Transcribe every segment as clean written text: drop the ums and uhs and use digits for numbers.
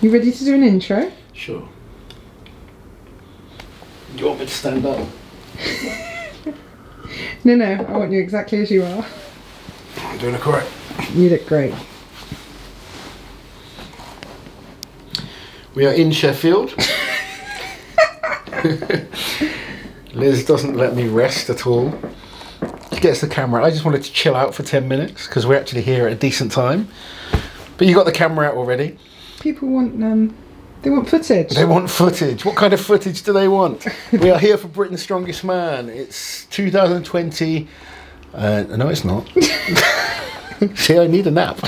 You ready to do an intro? Sure. Do you want me to stand up? No, I want you exactly as you are. I'm doing it correct. You look great. We are in Sheffield. Liz doesn't let me rest at all. She gets the camera. I just wanted to chill out for 10 minutes because we're actually here at a decent time. But you got the camera out already. People want they want footage. They want footage. What kind of footage do they want? We are here for Britain's Strongest Man. It's 2020. No, it's not. See, I need a nap.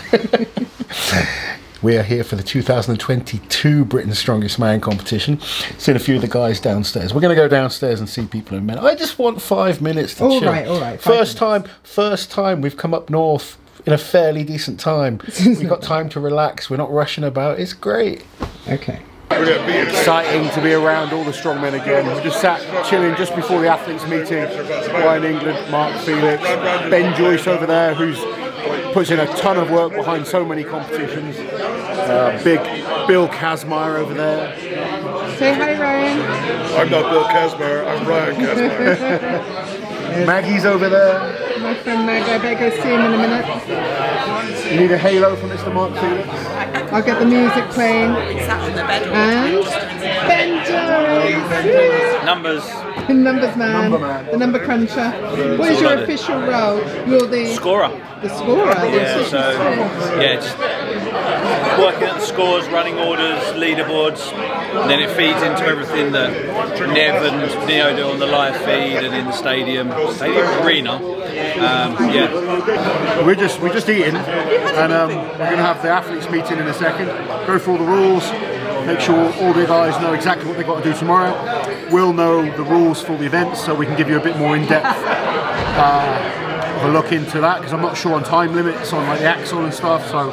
We are here for the 2022 Britain's Strongest Man competition. Seen a few of the guys downstairs. We're going to go downstairs and see people in a minute. I just want 5 minutes to chill. All right. First time we've come up north in a fairly decent time. We've got time to relax. We're not rushing about. It's great. Okay. Exciting to be around all the strongmen again. We just sat chilling just before the athletes meeting. Ryan England, Mark, Felix, Ben Joyce over there, who's puts in a ton of work behind so many competitions. Big Bill Kazmaier over there. Say hi, Ryan. I'm not Bill Kazmaier, I'm Ryan Kazmaier. Maggie's over there. My friend Mag, I better go see him in a minute. You need a halo from Mr. Mark Felix? I'll get the music playing. And Ben Jones. Numbers. Numbers man. Number man. The number cruncher. What is your official role? You're the Scorer. The scorer. Yeah, so yeah, just working at the scores, running orders, leaderboards, and then it feeds into everything that Nev and Neo do on the live feed and in the stadium arena. Yeah. We're just eating, and we're going to have the athletes meeting in a second. Go through all the rules. Make sure all the guys know exactly what they've got to do tomorrow. We'll know the rules for the event, so we can give you a bit more in-depth of a look into that, because I'm not sure on time limits on like the axle and stuff. So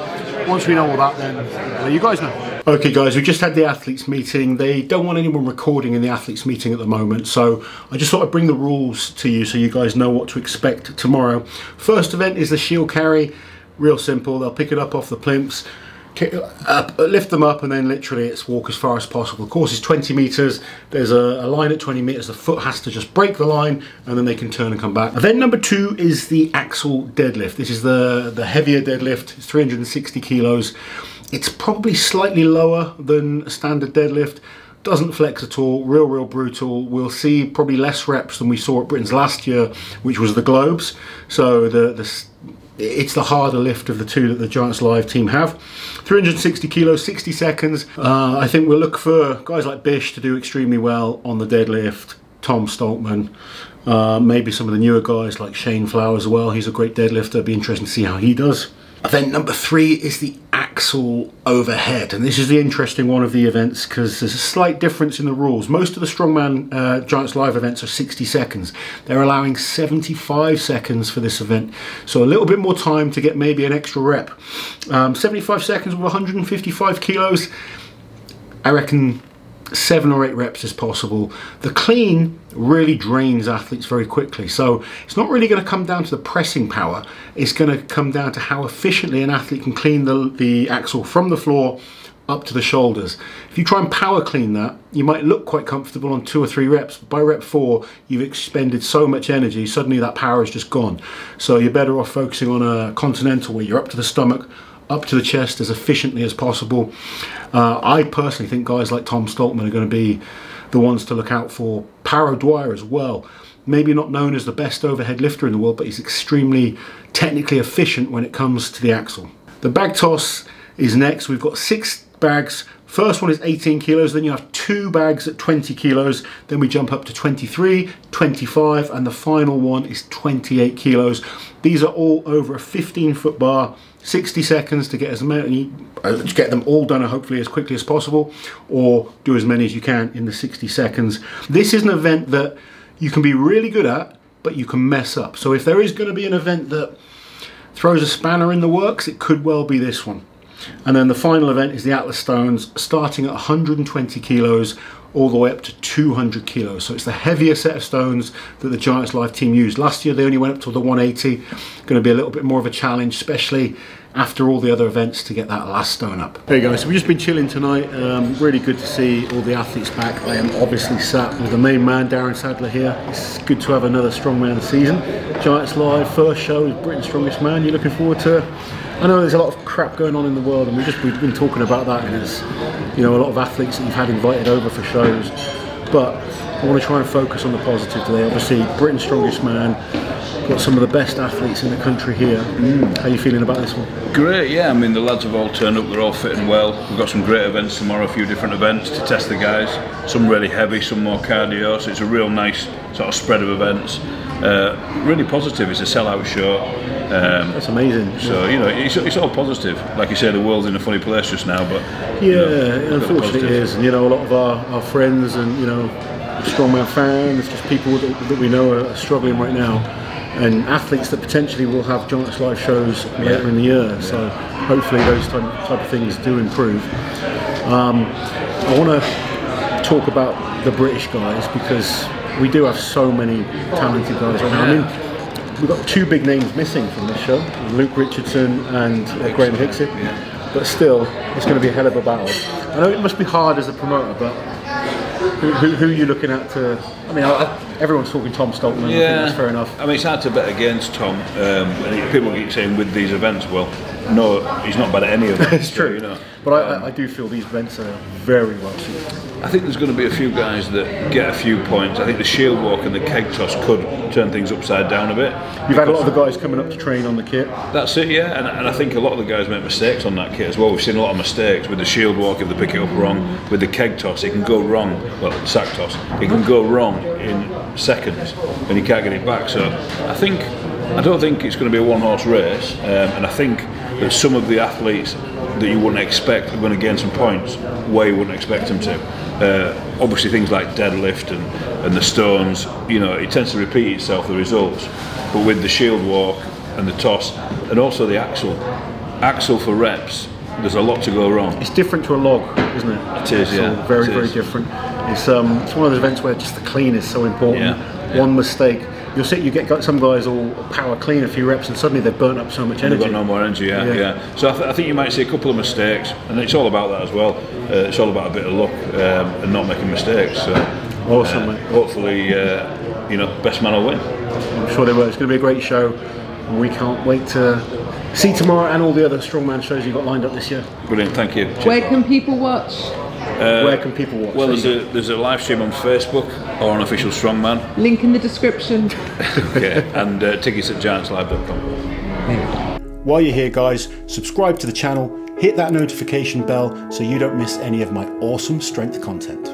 once we know all that, then I'll let you guys know. Okay guys, we just had the athletes meeting. They don't want anyone recording in the athletes meeting at the moment, so I just thought I'd bring the rules to you so you guys know what to expect tomorrow. First event is the shield carry. Real simple. They'll pick it up off the plinths, lift them up, and then literally it's walk as far as possible. The course is 20 meters. There's a line at 20 meters. The foot has to just break the line, and then they can turn and come back. Event number 2 is the Axle Deadlift. This is the heavier deadlift. It's 360 kilos. It's probably slightly lower than a standard deadlift. Doesn't flex at all. Real brutal. We'll see probably less reps than we saw at Britain's last year, which was the Globes. So it's the harder lift of the two that the Giants Live team have. 360 kilos, 60 seconds. I think we'll look for guys like Bish to do extremely well on the deadlift. Tom Stoltman. Maybe some of the newer guys like Shane Flowers as well. He's a great deadlifter. It'll be interesting to see how he does. Event number 3 is the axle overhead, and this is the interesting one of the events because there's a slight difference in the rules. Most of the Strongman Giants Live events are 60 seconds. They're allowing 75 seconds for this event, so a little bit more time to get maybe an extra rep. 75 seconds with 155 kilos. I reckon 7 or 8 reps is possible. The clean really drains athletes very quickly, so it's not really going to come down to the pressing power. It's going to come down to how efficiently an athlete can clean the axle from the floor up to the shoulders. If you try and power clean that, you might look quite comfortable on 2 or 3 reps, but by rep 4 you've expended so much energy, suddenly that power is just gone. So you're better off focusing on a continental where you're up to the stomach, up to the chest as efficiently as possible. I personally think guys like Tom Stoltman are going to be the ones to look out for. Paro Dwyer as well. Maybe not known as the best overhead lifter in the world, but he's extremely technically efficient when it comes to the axle. The bag toss is next. We've got 6 bags. First one is 18 kilos, then you have 2 bags at 20 kilos, then we jump up to 23, 25, and the final one is 28 kilos. These are all over a 15-foot bar, 60 seconds to get as many, get them all done hopefully as quickly as possible, or do as many as you can in the 60 seconds. This is an event that you can be really good at, but you can mess up. So if there is going to be an event that throws a spanner in the works, it could well be this one. And then the final event is the Atlas Stones, starting at 120 kilos all the way up to 200 kilos. So it's the heavier set of stones that the Giants Live team used. Last year they only went up to the 180. Going to be a little bit more of a challenge, especially after all the other events to get that last stone up. There you go, so we've just been chilling tonight. Really good to see all the athletes back. I am obviously sat with the main man, Laurence Shahlaei here. It's good to have another Strongman of the season. Giants Live, first show is Britain's Strongest Man. You're looking forward to it? I know there's a lot of crap going on in the world, and we've been talking about that, and there's, you know, a lot of athletes that you've had invited over for shows, but I want to try and focus on the positive today. Obviously, Britain's Strongest Man, got some of the best athletes in the country here. How are you feeling about this one? Great, yeah. I mean, the lads have all turned up, they're all fitting well. We've got some great events tomorrow, a few different events to test the guys. Some really heavy, some more cardio, so it's a real nice sort of spread of events. Really positive, it's a sellout show. That's amazing. So, you know, it's all positive. Like you say, the world's in a funny place just now, but... Yeah, you know, unfortunately it is. And, you know, a lot of our friends and, you know, Strongman fans, just people that we know are struggling right now, and athletes that potentially will have Giants Live shows later in the year. So hopefully those type of things do improve. I want to talk about the British guys, because we do have so many talented guys right now. I mean, we've got two big names missing from this show, Luke Richardson and Graham Hickson, but still, it's going to be a hell of a battle. I know it must be hard as a promoter, but who are you looking at to... I mean, everyone's talking Tom Stoltman, I think that's fair enough. I mean, it's hard to bet against Tom. And people keep saying with these events, well, no, he's not bad at any of them. It's true, you know. But I do feel these events are very well suited. I think there's going to be a few guys that get a few points. I think the shield walk and the keg toss could turn things upside down a bit. You've had a lot of the guys coming up to train on the kit. That's it, yeah, and I think a lot of the guys make mistakes on that kit as well. We've seen a lot of mistakes with the shield walk if they pick it up wrong. With the keg toss, it can go wrong. Well, sack toss, it can go wrong in seconds and you can't get it back. So I don't think it's going to be a one-horse race, and I think that some of the athletes that you wouldn't expect are going to gain some points where you wouldn't expect them to. Obviously things like deadlift and the stones, you know, it tends to repeat itself, the results, but with the shield walk and the toss and also the axle for reps, there's a lot to go wrong. It's different to a log, isn't it? It is, yeah. Very, very different. It's one of those events where just the clean is so important. One mistake, you get some guys all power clean a few reps and suddenly they've burnt up so much energy. They've got no more energy, yeah. So I think you might see a couple of mistakes, and it's all about that as well. It's all about a bit of luck and not making mistakes. So, awesome, mate. Hopefully, you know, best man will win. I'm sure they will. It's going to be a great show, and we can't wait to see tomorrow and all the other Strongman shows you've got lined up this year. Brilliant, thank you. Where can people watch? Where can people watch? Well, there's a live stream on Facebook or on Official Strongman. Link in the description. Okay, and tickets at giantslive.com. While you're here, guys, subscribe to the channel, hit that notification bell so you don't miss any of my awesome strength content.